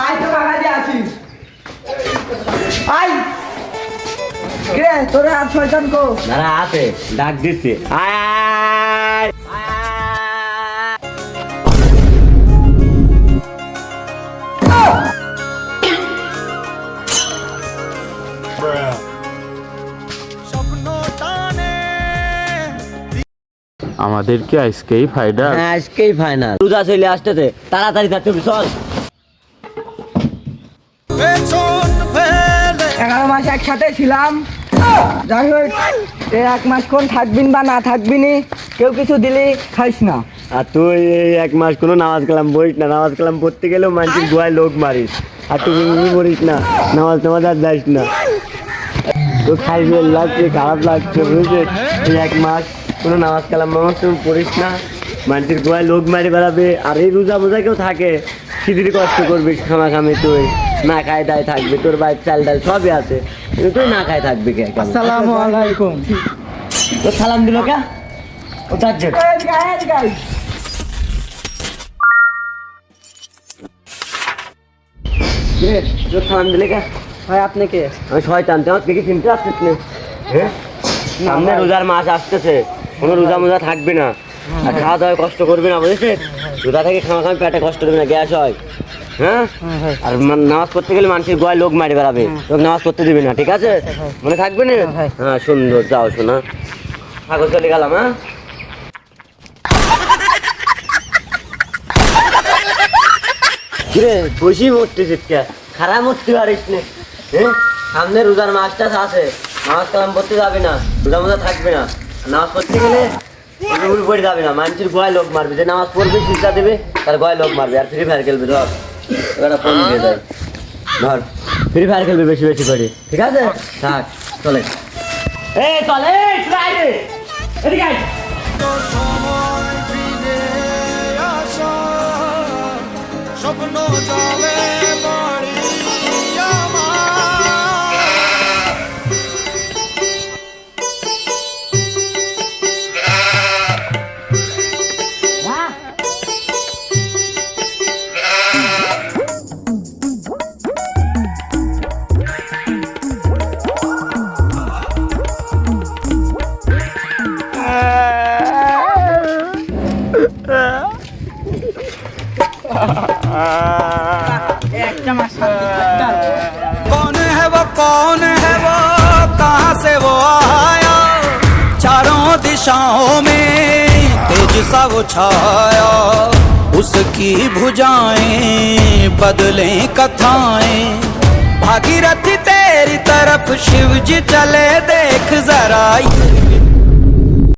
আয় তো কাকা যে আসিস আয় কে তোরা আর শয়তান কো দাঁড়া আছে ডাক দিচ্ছে আয় আয় আমাদের কি আজকেই ফায়দা? হ্যাঁ আজকেই ফাইনাল রোজা চলে আসতেছে তাড়াতাড়ি থাকতে হবে চল 11 মাস একসাথে ছিলাম যাই হোক এই 1 মাস কোন থাকবিন বা না থাকবিনি কেউ কিছু দিলি খাইস না আর তুই এই 1 মাস কোনো নামাজ কালাম পড়িস না নামাজ কালাম পড়তে গেলেও মানুষের গোয়ায় লোক মারিস আর তুই পড়িস না নামাজ টামাজ আর যাইস না তো খাইবে লাগছে খারাপ লাগছে বুঝলি এই 1 মাস কোনো নামাজ কালাম মামাজ তুমি পড়িস না মানুষের গোয়ায় লোক মারি বেড়াবে আর এই রোজা মোজা কেউ থাকে খিদির কষ্ট করবি খামাখামি তুই না খাই দায় থাকবি তোর বাইক চাল ডাল সবই আছে কিন্তু তুই না খাই থাকবি কে আসসালামু আলাইকুম তোর সালাম দিল কে ও যাচ্ছে তোর সালাম দিলে কে ভাই আপনি কে আমি শয়তান তোমার কি চিনতে আসছিস না হ্যাঁ সামনে রোজার মাস আসতেছে কোনো রোজা মোজা থাকবে না আর খাওয়া দাওয়া কষ্ট করবি না বুঝেছিস রোজা থেকে খাওয়া পেটে কষ্ট করবি না গ্যাস হয় হ্যাঁ আর নামাজ পড়তে গেলে মানুষের গোয়ায় লোক মারি বেড়াবে লোক নামাজ পড়তে দিবি না ঠিক আছে মনে থাকবে না হ্যাঁ সুন্দর যাও শোনা কাগজ চলে গেলাম হ্যাঁ কিরে বসি মরতেছিস কে খারাপ মরতে পারিস না হ্যাঁ সামনে রোজার মাসটা আছে নামাজ কালাম পড়তে যাবে না রোজা মোজা থাকবে না নামাজ পড়তে গেলে পড়ে যাবে না মানুষের গোয়ায় লোক মারবে যে নামাজ পড়বে শিক্ষা দেবে তার গোয়ায় লোক মারবে আর ফ্রি ফায়ার খেলবে ধর ওটা ফোন দিয়ে দেয় ধর ফ্রি ফায়ার খেলবে বেশি বেশি করে ঠিক আছে থাক চলে এই চলে এদিকে আয় স্বপ্ন জলে পড়ি कौन है वो कहाँ से वो आया चारों दिशाओं में तेज सा वो छाया उसकी भुजाएं बदलें कथाएं भागीरथी तेरी तरफ शिव जी चले देख